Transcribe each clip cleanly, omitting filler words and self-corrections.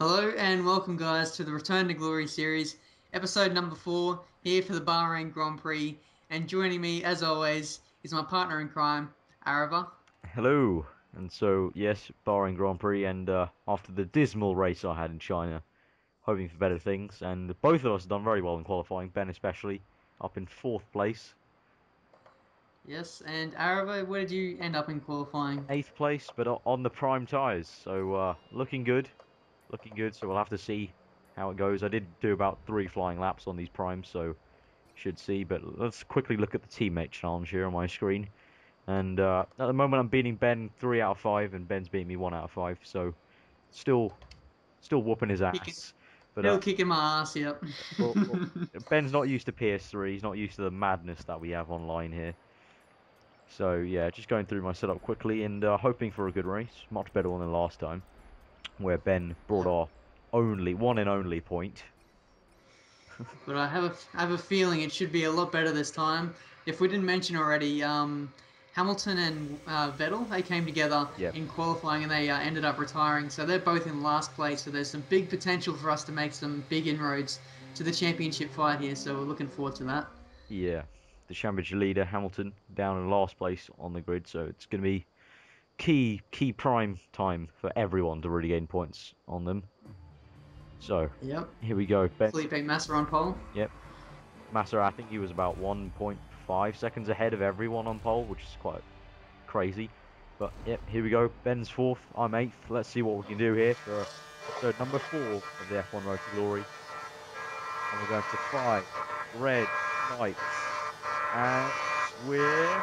Hello and welcome, guys, to the Return to Glory series, episode number 4, here for the Bahrain Grand Prix. And joining me, as always, is my partner in crime, Aarava. Hello. And so, yes, barring Grand Prix and after the dismal race I had in China, hoping for better things. And both of us have done very well in qualifying, Ben especially, up in fourth place. Yes, and Aarava, where did you end up in qualifying? Eighth place, but on the prime tyres. So, looking good. Looking good, so we'll have to see how it goes. I did do about 3 flying laps on these primes, so should see. But let's quickly look at the teammate challenge here on my screen. And at the moment, I'm beating Ben 3 out of 5, and Ben's beating me 1 out of 5. So, still still whooping his Kicking, ass. But still kicking my ass, yep. well, Ben's not used to PS3. He's not used to the madness that we have online here. So yeah, just going through my setup quickly and hoping for a good race. Much better one than last time, where Ben brought Yep. our only one and only point. But I have a feeling it should be a lot better this time. If we didn't mention already, Hamilton and Vettel, they came together Yep. in qualifying and they ended up retiring. So they're both in last place. So there's some big potential for us to make some big inroads to the championship fight here. So we're looking forward to that. Yeah. The championship leader Hamilton down in last place on the grid, so it's going to be key prime time for everyone to really gain points on them. So Yep. here we go. Ben. Felipe Massa on pole. Yep. Massa, I think he was about 1.5 seconds ahead of everyone on pole, which is quite crazy. But yep, here we go. Ben's fourth, I'm eighth. Let's see what we can do here for episode number 4 of the F1 Road to Glory. And we're going to 5 red lights. And we're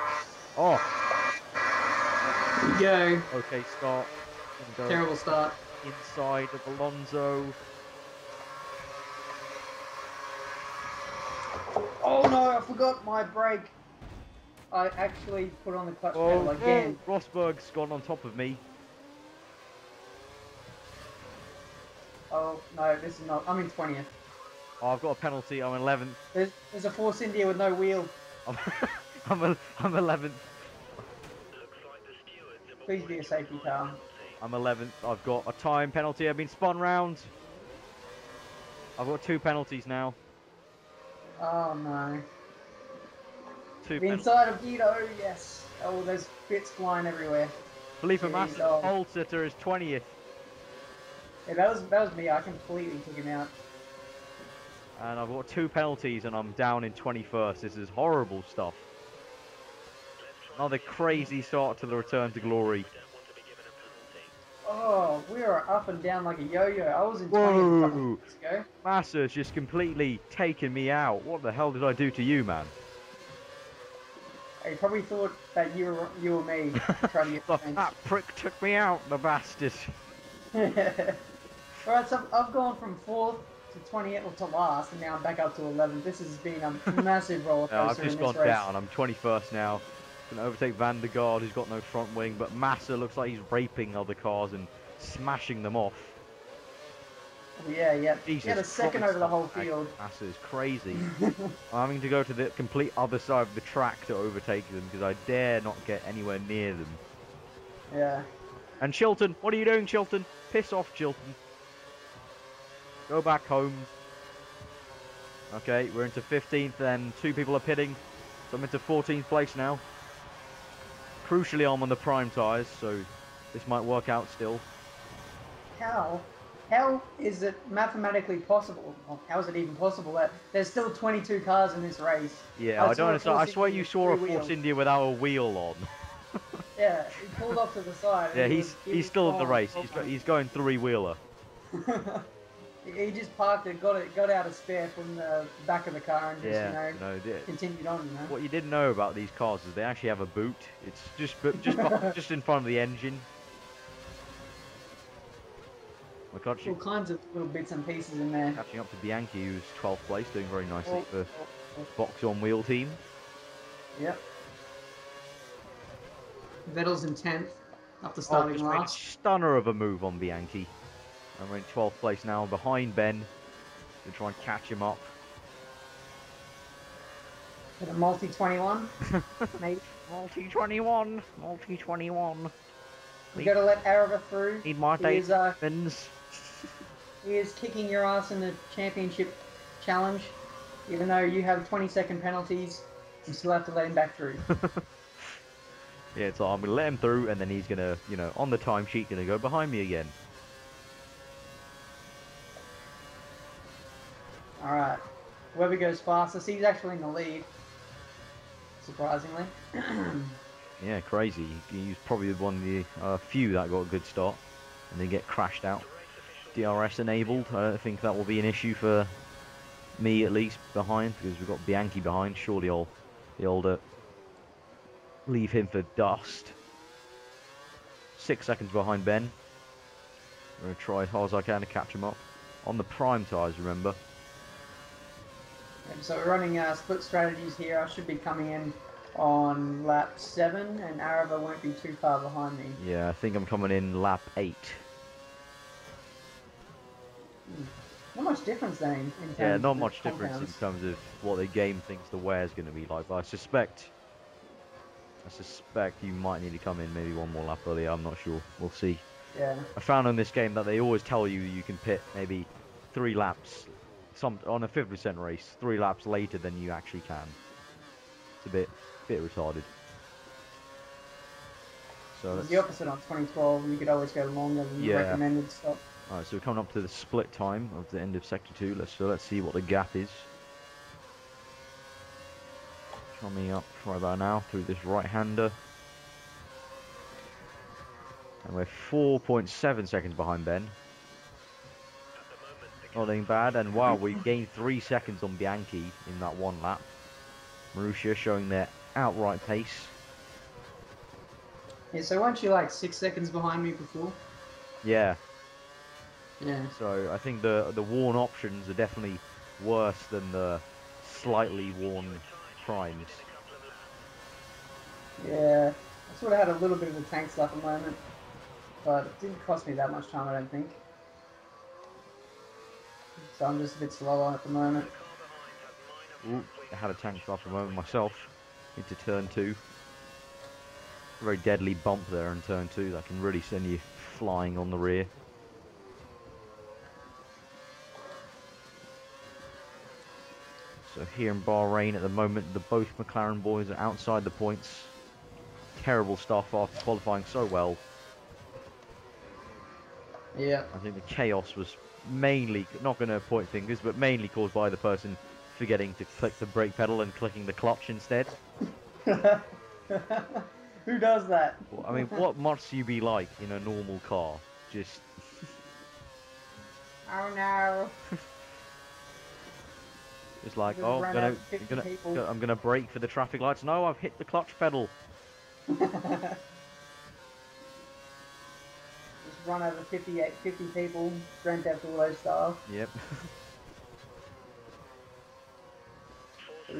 off. Here we go. Okay, start. Gonna go Terrible start. inside of Alonso. Oh no, I forgot my brake. I actually put on the clutch pedal Oh, again. Rosberg's gone on top of me. Oh no, this is not. I'm in 20th. Oh, I've got a penalty. I'm 11th. There's a Force India with no wheel. I'm, I'm 11th. Please be a safety car. I'm 11th. I've got a time penalty. I've been spun round. I've got 2 penalties now. Oh no. 2 The penalties. inside of Guido, yes. Oh, there's bits flying everywhere. Felipe Jeez, Massa, oh. pole sitter, is 20th. Yeah, that was me. I completely took him out. And I've got 2 penalties and I'm down in 21st. This is horrible stuff. Another crazy start to the return to glory. Oh, we are up and down like a yo-yo. I was in 20th a couple Whoa! of weeks ago. Massa's just completely taken me out. What the hell did I do to you, man? He probably thought that you were me trying to get The points. fat prick took me out, the bastard. Alright, so I've gone from 4th to 20th to last, and now I'm back up to 11th. This has been a massive roller I've coaster just in this gone race. down. I'm 21st now. Going to overtake Van der Gaard, who's got no front wing, but Massa looks like he's raping other cars and smashing them off. Yeah, yeah. Jesus He had a second Christ, over the whole that field. Massa is crazy. I'm having to go to the complete other side of the track to overtake them because I dare not get anywhere near them. Yeah. And Chilton, what are you doing, Chilton? Piss off, Chilton. Go back home. Okay, we're into 15th and 2 people are pitting. So I'm into 14th place now. Crucially, I'm on the prime tyres, so this might work out still. How? How is it mathematically possible? Well, how is it even possible that there's still 22 cars in this race? Yeah, I don't understand. I swear you saw a three Force wheels. India without a wheel on. Yeah, he pulled off to the side. Yeah, and he he's was still in the gone. race. He's going 3-wheeler. He just parked it, got out a spare from the back of the car, and just Yeah, continued on. what you didn't know about these cars is they actually have a boot. It's just in front of the engine. We're All kinds of little bits and pieces in there. catching up to Bianchi, who's 12th place, doing very nicely Oh, for oh, oh. Box on Wheel team. Yep. Vettel's in 10th, after Oh, starting just made a last. stunner of a move on Bianchi. And we're in 12th place now, behind Ben. To try and catch him up. With a multi-21, maybe. Multi-21, multi-21. We got to let Aarava through. Need my He is, diamonds. He is kicking your ass in the championship challenge. Even though you have 20-second penalties, you still have to let him back through. Yeah, so I'm gonna let him through, and then he's gonna, you know, on the timesheet, gonna go behind me again. Alright. Whoever goes fastest, he's actually in the lead. Surprisingly. Yeah, crazy. He's probably one of the few that got a good start, and then get crashed out. DRS enabled. I don't think that will be an issue for me, at least, behind, because we've got Bianchi behind. Surely I'll be able to leave him for dust. 6 seconds behind Ben. I'm going to try as hard as I can to catch him up. On the prime tyres, remember. So we're running split strategies here. I should be coming in on lap 7, and aarava won't be too far behind me. Yeah, I think I'm coming in lap 8. Not much difference then in terms Yeah, not of much difference in terms of what the game thinks the wear is going to be like, but I suspect you might need to come in maybe one more lap earlier. I'm not sure. We'll see. Yeah. I found on this game that they always tell you you can pit maybe 3 laps, on a 50% race, 3 laps later than you actually can. It's a bit retarded. So It's the opposite on 2012. You could always go longer than the recommended stop. Alright, so we're coming up to the split time of the end of sector 2. Let's see what the gap is. Coming up right about now through this right-hander. And we're 4.7 seconds behind Ben. Nothing bad, and wow, we gained 3 seconds on Bianchi in that one lap. Marussia showing their outright pace. Yeah, so weren't you like 6 seconds behind me before? Yeah. Yeah. So I think the worn options are definitely worse than the slightly worn primes. Yeah. I sort of had a little bit of a tank slap at the moment, but it didn't cost me that much time, I don't think. So I'm just a bit slower at the moment. Ooh, I had a tank slap at the moment myself into turn 2. A very deadly bump there in turn 2 that can really send you flying on the rear. So here in Bahrain at the moment, both McLaren boys are outside the points. Terrible stuff after qualifying so well. Yeah. I think the chaos was mainly, not going to point fingers, but mainly caused by the person forgetting to click the brake pedal and clicking the clutch instead. Who does that? Well, I mean, what must you be like in a normal car? Just... Oh no. It's like, oh, I'm gonna brake for the traffic lights. No, I've hit the clutch pedal. Just run over 50 people, Grand Theft Auto style. Yep.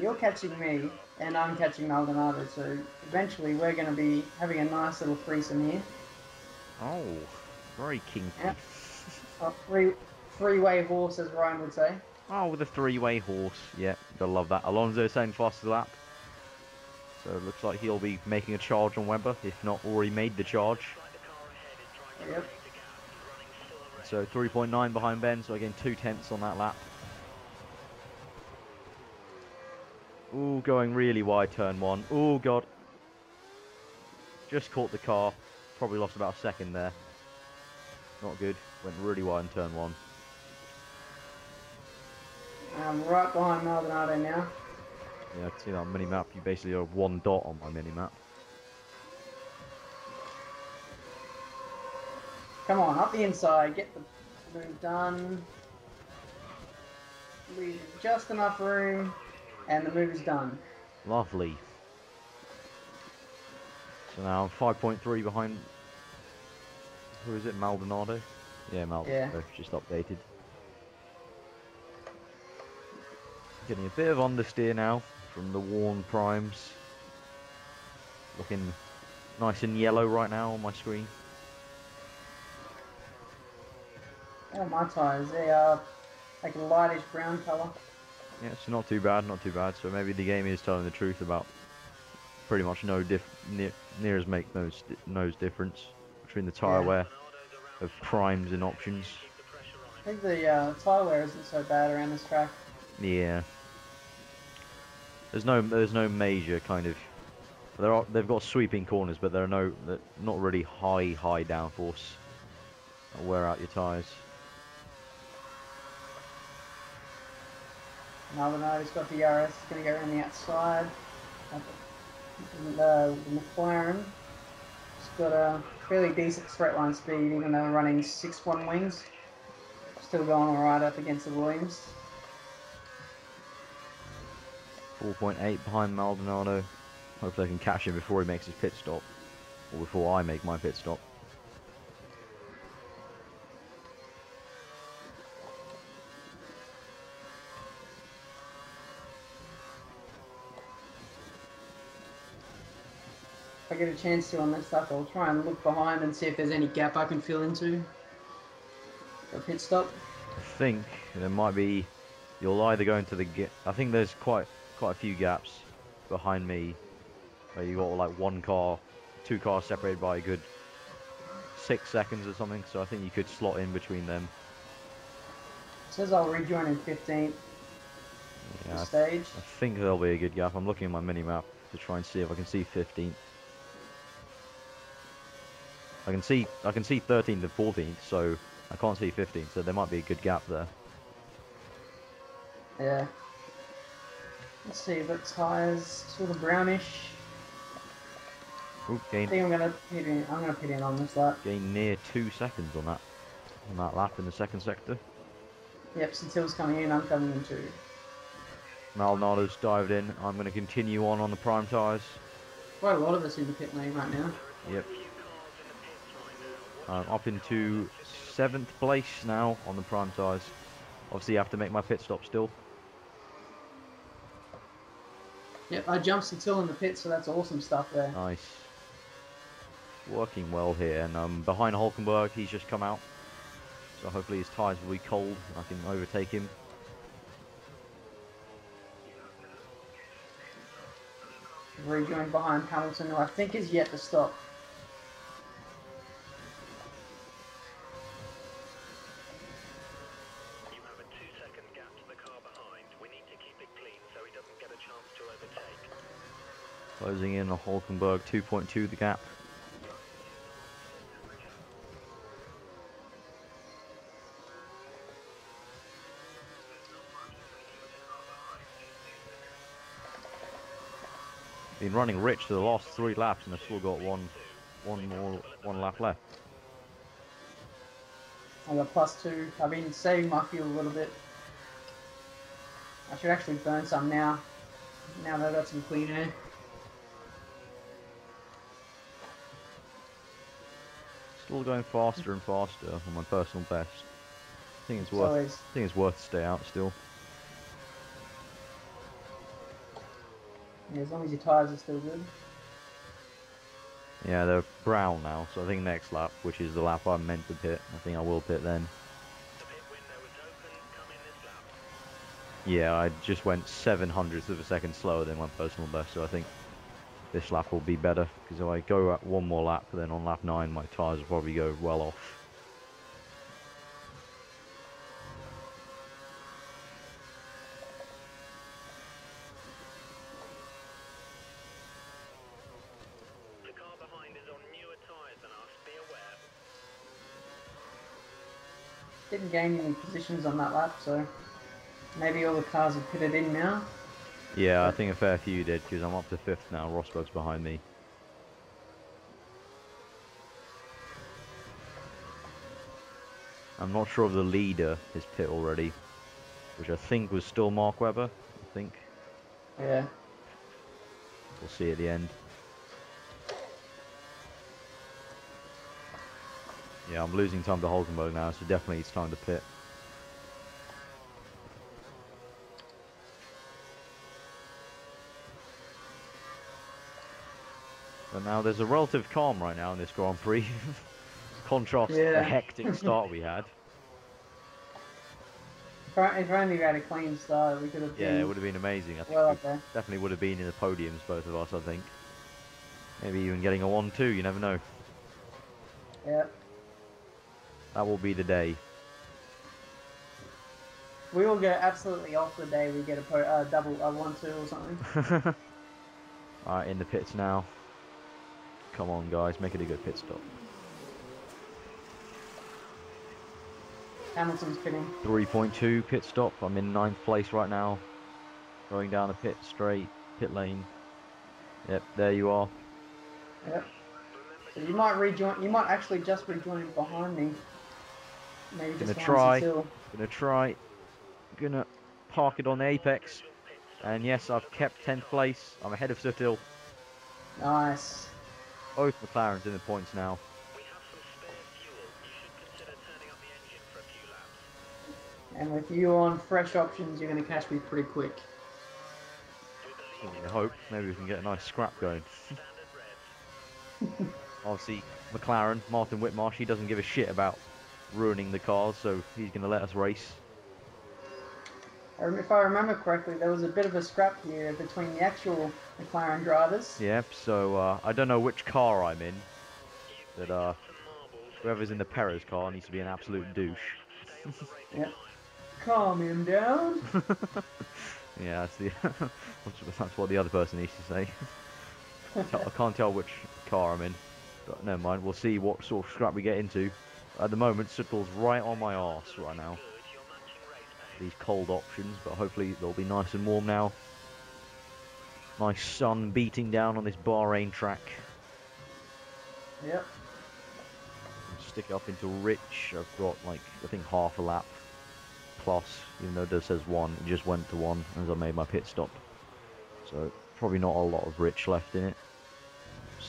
You're catching me, and I'm catching Maldonado, so eventually we're going to be having a nice little threesome here. Oh, very kinky. Yep. A three-way horse, as Ryan would say. Oh, with a 3-way horse. Yeah, gotta love that. Alonso saying fastest lap. So it looks like he'll be making a charge on Webber, if not already made the charge. Yep. So 3.9 behind Ben, so again 2/10 on that lap. Ooh, going really wide turn 1. Oh god. Just caught the car. Probably lost about a second there. Not good. Went really wide in turn 1. I'm right behind Maldonado now. Yeah, I can see that on mini-map. You basically have 1 dot on my mini-map. Come on, up the inside, get the move done. Leave just enough room, and the move is done. Lovely. So now I'm 5.3 behind... Who is it? Maldonado? Yeah, Maldonado. Yeah. Just updated. Getting a bit of understeer now from the worn primes. Looking nice and yellow right now on my screen. Oh, my tyres, they are like a lightish brown colour. Yeah, it's not too bad, not too bad. So maybe the game is telling the truth about pretty much no near as make no difference between the tyre wear of primes and options. think the tyre wear isn't so bad around this track. Yeah. There's no major kind of. They've got sweeping corners, but they're not really high downforce. That'll wear out your tyres. Maldonado's got the RS, he's going to go around the outside. The McLaren, it's got a fairly decent straight line speed, even though running 6.1 wings. Still going alright up against the Williams. 4.8 behind Maldonado. Hopefully I can catch him before he makes his pit stop. Or before I make my pit stop. If I get a chance to on this stuff, I'll try and look behind and see if there's any gap I can fill into for a pit stop. I think there might be. You'll either go into the I think there's quite a few gaps behind me, where you got like two cars separated by a good 6 seconds or something. So I think you could slot in between them. It says I'll rejoin in 15th. Yeah, Stage. I think there'll be a good gap. I'm looking at my mini map to try and see if I can see 15th. I can see 13th and 14th, so I can't see 15th. So there might be a good gap there. Yeah. Let's see, but tyres sort of brownish. Ooh, I think I'm gonna pit in on this lap. Gain near 2 seconds on that lap in the second sector. Yep, since Hill's coming in, I'm coming in too. Maldonado's dived in. I'm going to continue on the prime tyres. Quite a lot of us in the pit lane right now. Yep. Up into 7th place now on the prime tyres. Obviously, I have to make my pit stop still. Yep, I jumped Till in the pit, so that's awesome stuff there. Nice. Working well here, and I'm behind Hulkenberg. He's just come out. So hopefully his tyres will be cold and I can overtake him. Rejoin behind Hamilton, who I think is yet to stop. You have a 2-second gap to the car behind. We need to keep it clean so he doesn't get a chance to overtake. Closing in on Hulkenberg, 2.2 the gap. Been running rich for the last 3 laps, and I've still got one lap left. I got +2. I've been saving my fuel a little bit. I should actually burn some now. Now that I've got some clean air. Still going faster and faster on my personal best. I think it's worth to stay out still. Yeah, as long as your tyres are still good. Yeah, they're brown now, so I think next lap, which is the lap I'm meant to pit, I think I will pit then. The pit window is open. Come in this lap. Yeah, I just went 700ths of a second slower than my personal best, so I think this lap will be better, because if I go at one more lap, then on lap 9 my tyres will probably go well off. The car behind is on newer tyres than us. Be aware. Didn't gain any positions on that lap, so maybe all the cars have pitted in now. Yeah, I think a fair few did, because I'm up to 5th now. Rosberg's behind me. I'm not sure if the leader is pit already, which I think was still Mark Webber, I think. Yeah. We'll see at the end. Yeah, I'm losing time to Hulkenberg now, so definitely it's time to pit. But now there's a relative calm right now in this Grand Prix. Contrast the hectic start we had. If only we had a clean start, we could have been... Yeah, it would have been amazing. I think well we up there. definitely would have been in the podiums, both of us, I think. Maybe even getting a 1-2, you never know. Yeah. That will be the day. We all get absolutely off the day. We get a double, a 1-2 or something. Alright, in the pits now. Come on, guys, make it a good pit stop. Hamilton's pitting. 3.2 pit stop. I'm in 9th place right now. Going down the pit straight, pit lane. Yep, there you are. Yep. So you might rejoin. You might actually just rejoin behind me. Maybe just Gonna try. Gonna park it on the apex. And yes, I've kept 10th place. I'm ahead of Suttil. Nice. Both McLarens in the points now. We have some spare fuel. You should consider turning up the engine for a few laps. And with you on fresh options, you're going to catch me pretty quick. I hope. Maybe we can get a nice scrap going. Obviously, McLaren, Martin Whitmarsh, he doesn't give a shit about ruining the cars, so he's going to let us race. If I remember correctly, there was a bit of a scrap here between the actual McLaren drivers. Yep, so I don't know which car I'm in, but whoever's in the Perez car needs to be an absolute douche. Yep. Calm him down. Yeah, that's what the other person needs to say. I can't tell which car I'm in, but never mind. We'll see what sort of scrap we get into. At the moment, Suttle's right on my arse right now. These cold options, but hopefully they'll be nice and warm now. Nice sun beating down on this Bahrain track. Yep. Stick it up into Rich. I've got like I think half a lap plus, even though it says 1, it just went to 1 as I made my pit stop. So probably not a lot of Rich left in it.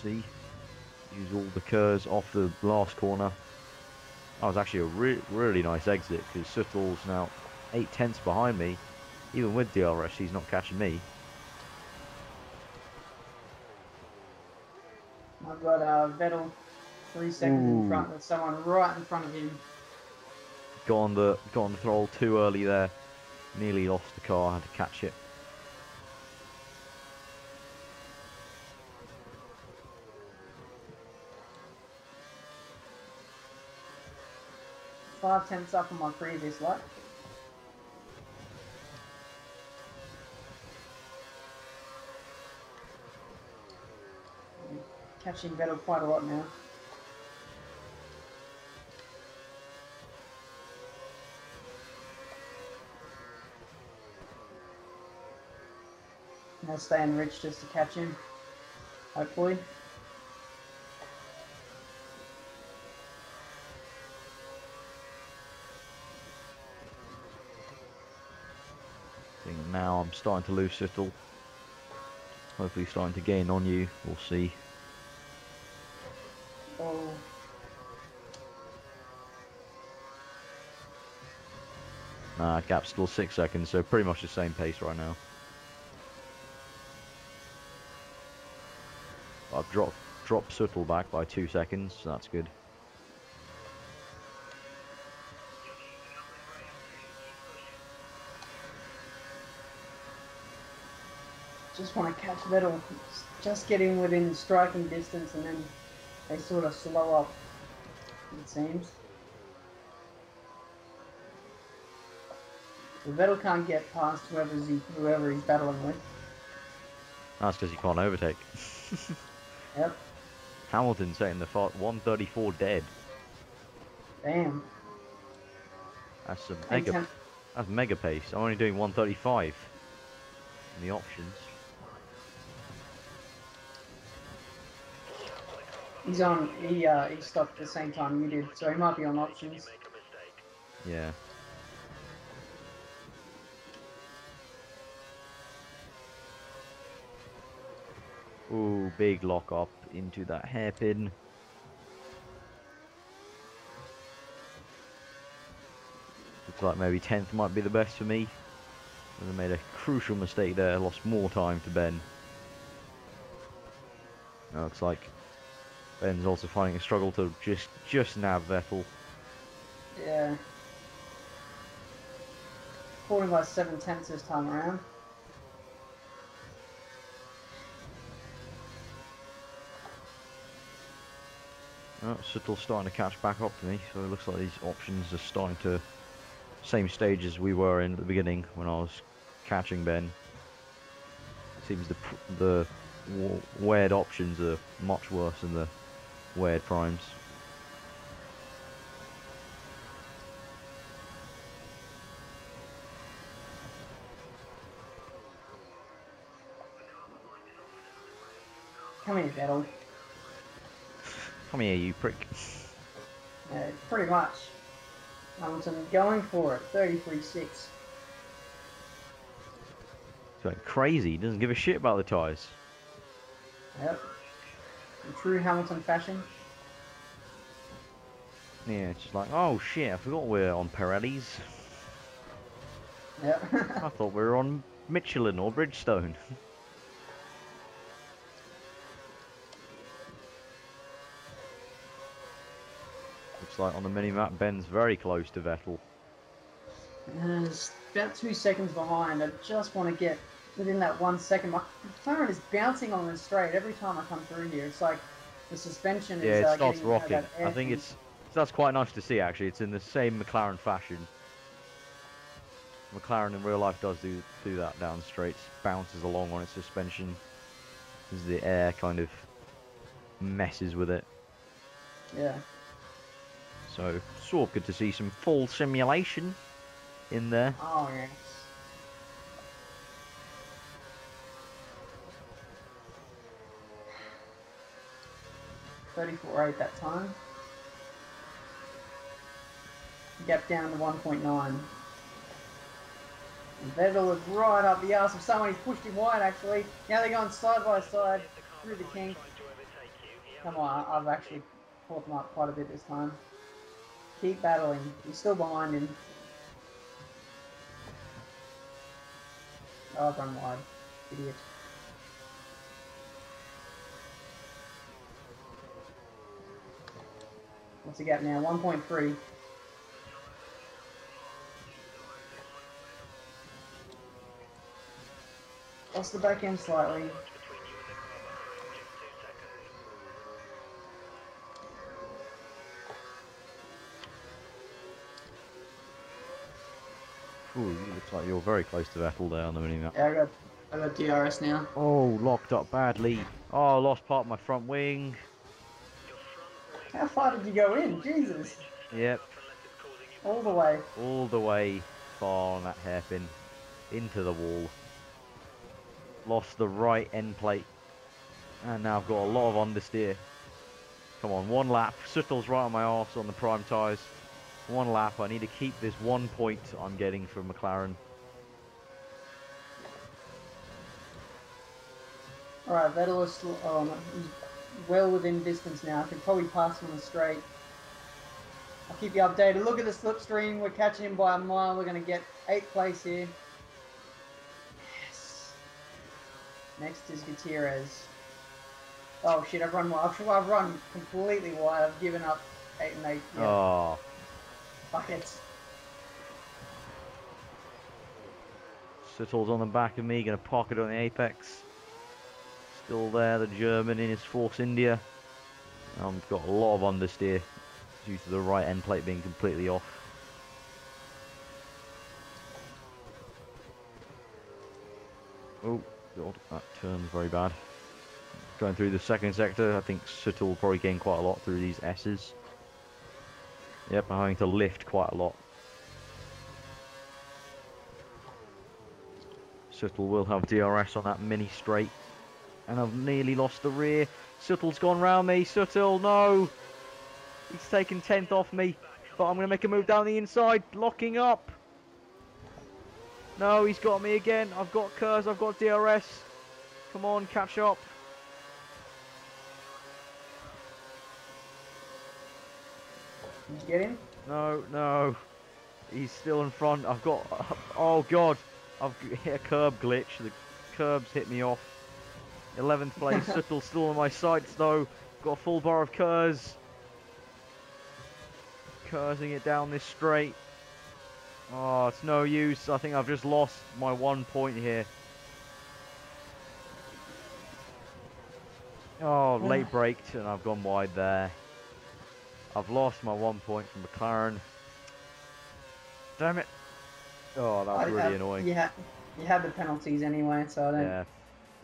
See, use all the curves off the last corner. That was actually a really nice exit because Suttle's now 8/10 behind me. Even with DRS, he's not catching me. I've got Vettel 3 seconds in front with someone right in front of him. Got on the throttle too early there. Nearly lost the car. Had to catch it. Five tenths up on my previous lap. Catching Vettel quite a lot now. Now staying rich just to catch him, hopefully. I think now I'm starting to lose Suttle. Hopefully starting to gain on you. We'll see. Oh. Nah, gap's still 6 seconds, so pretty much the same pace right now. I've dropped Suttle back by 2 seconds, so that's good. Just want to catch Vettel, just getting within striking distance, and then they sort of slow up, it seems. So Vettel can't get past whoever he's battling with. That's because he can't overtake. Yep. Hamilton setting the fart 134 dead. Damn. That's some mega pace. I'm only doing 135 in the options. He stopped at the same time you did, so he might be on options. Yeah. Ooh, big lock up into that hairpin. Looks like maybe 10th might be the best for me. I made a crucial mistake there, lost more time to Ben. Now looks like Ben's also finding a struggle to just nab Vettel. Yeah. Falling by 7/10 this time around. Oh, Suttle's starting to catch back up to me, so it looks like these options are starting to same stage as we were in at the beginning when I was catching Ben. Seems the weird options are much worse than the weird primes. Come here, Vettel. Come here, you prick. Yeah, pretty much. Hamilton going for it. 33.6. He's going crazy. He doesn't give a shit about the tyres. Yep. In true Hamilton fashion. Yeah, it's just like, oh shit, I forgot we're on Pirellis. Yep. I thought we were on Michelin or Bridgestone. Looks like on the mini-map, Ben's very close to Vettel. It's about 2 seconds behind. I just want to get within that 1 second. My McLaren is bouncing on the straight every time I come through here. It's like the suspension Yeah, is it starts getting rocking. that air I think thing. that's quite nice to see actually. It's in the same McLaren fashion. McLaren in real life does do that down straights, bounces along on its suspension as the air kind of messes with it. Yeah. So sort of good to see some full simulation in there. Oh, yes. .34.8 that time. Gap down to 1.9. And Vettel is right up the arse of someone. He's pushed him wide, actually. Now they're going side by side through the kink. Come on, I've actually caught them up quite a bit this time. Keep battling. You're still behind him. Oh, I've run wide. Idiot. What's the gap now? 1.3. Lost the back end slightly. Ooh, looks like you're very close to Vettel there on the mini-map. Yeah, I got DRS now. Oh, locked up badly. Oh, lost part of my front wing. How far did you go in? Jesus. Yep, All the way. all the way far on that hairpin. Into the wall. Lost the right end plate. And now I've got a lot of understeer. Come on, one lap. Suttel's right on my arse on the prime tyres. One lap. I need to keep this 1 point I'm getting from McLaren. Alright, Vettel is still, oh, no, he's well within distance now. I could probably pass him on the straight. I'll keep you updated. Look at the slipstream. We're catching him by a mile. We're going to get 8th place here. Yes. Next is Gutierrez. Oh shit, I've run wide. I've run completely wide. I've given up 8 and 8. Yeah. Oh, Buckets. Suttel's on the back of me. Going to park it on the apex. Still there, the German in his Force India. I've got a lot of understeer due to the right end plate being completely off. Oh, God, that turn's very bad. Going through the second sector, I think Suttel will probably gain quite a lot through these S's. Yep, I'm having to lift quite a lot. Suttel will have DRS on that mini straight. And I've nearly lost the rear. Suttel's gone round me. Suttel, no! He's taken 10th off me. But I'm going to make a move down the inside. Locking up. No, he's got me again. I've got Kurz. I've got DRS. Come on, catch up. Did you get him? No, no. He's still in front. I've got... Oh, God. I've hit a curb glitch. The curbs hit me off. 11th place. Suttel still on my sights, though. Got a full bar of Kurz. Kurzing it down this straight. Oh, it's no use. I think I've just lost my 1 point here. Oh, late braked and I've gone wide there. I've lost my 1 point from McLaren. Damn it. Oh, that was really annoying. You had the penalties anyway, so I don't... Yeah.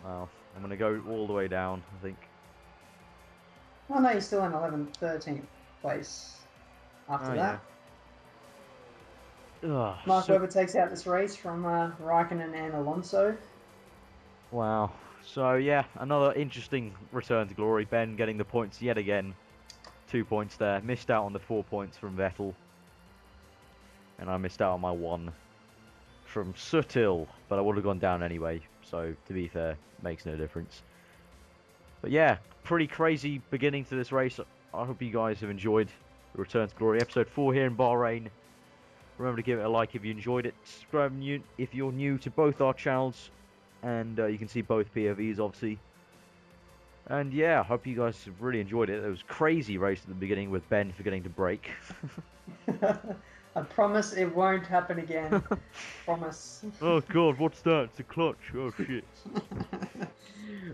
Well, I'm going to go all the way down, I think. Oh no, you're still in 11th, 13th place after that. Yeah. Ugh, Mark Webber takes out this race from Raikkonen and Alonso. Wow. So, yeah, another interesting return to glory. Ben getting the points yet again. 2 points there. Missed out on the 4 points from Vettel. And I missed out on my 1 from Suttil. But I would have gone down anyway. So, to be fair, makes no difference. But yeah, pretty crazy beginning to this race. I hope you guys have enjoyed the return to glory. Episode 4 here in Bahrain. Remember to give it a like if you enjoyed it. Subscribe if you're new to both our channels. And you can see both POVs, obviously. And yeah, I hope you guys have really enjoyed it. It was a crazy race at the beginning with Ben forgetting to brake. I promise it won't happen again. Promise. Oh god, what's that? It's a clutch. Oh shit.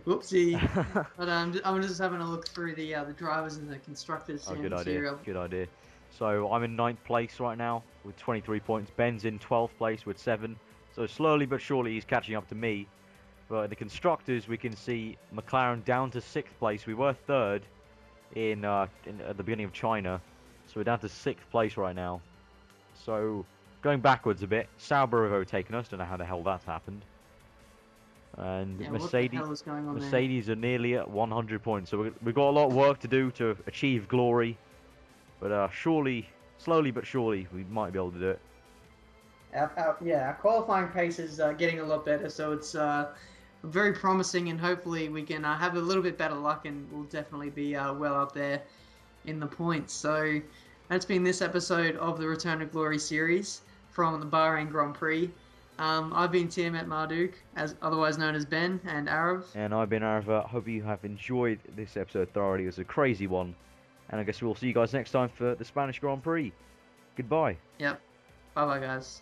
Whoopsie. But I'm just having a look through the drivers and the constructors. Oh, good idea. Good idea. So I'm in 9th place right now with 23 points. Ben's in 12th place with 7. So slowly but surely he's catching up to me. But in the constructors, we can see McLaren down to 6th place. We were 3rd at the beginning of China. So we're down to 6th place right now. So going backwards a bit. Sauber have overtaken us. Don't know how the hell that's happened. And yeah, Mercedes, what the hell is going on Mercedes are nearly at 100 points. So we've got a lot of work to do to achieve glory. But surely, slowly but surely, we might be able to do it. Our qualifying pace is getting a lot better, so it's very promising, and hopefully we can have a little bit better luck, and we'll definitely be well up there in the points. So that's been this episode of the Return to Glory series from the Bahrain Grand Prix. I've been Tim at Marduk, otherwise known as Ben, and Arav. And I've been Aarava. Hope you have enjoyed this episode thoroughly. It was a crazy one. And I guess we'll see you guys next time for the Spanish Grand Prix. Goodbye. Yep. Bye-bye, guys.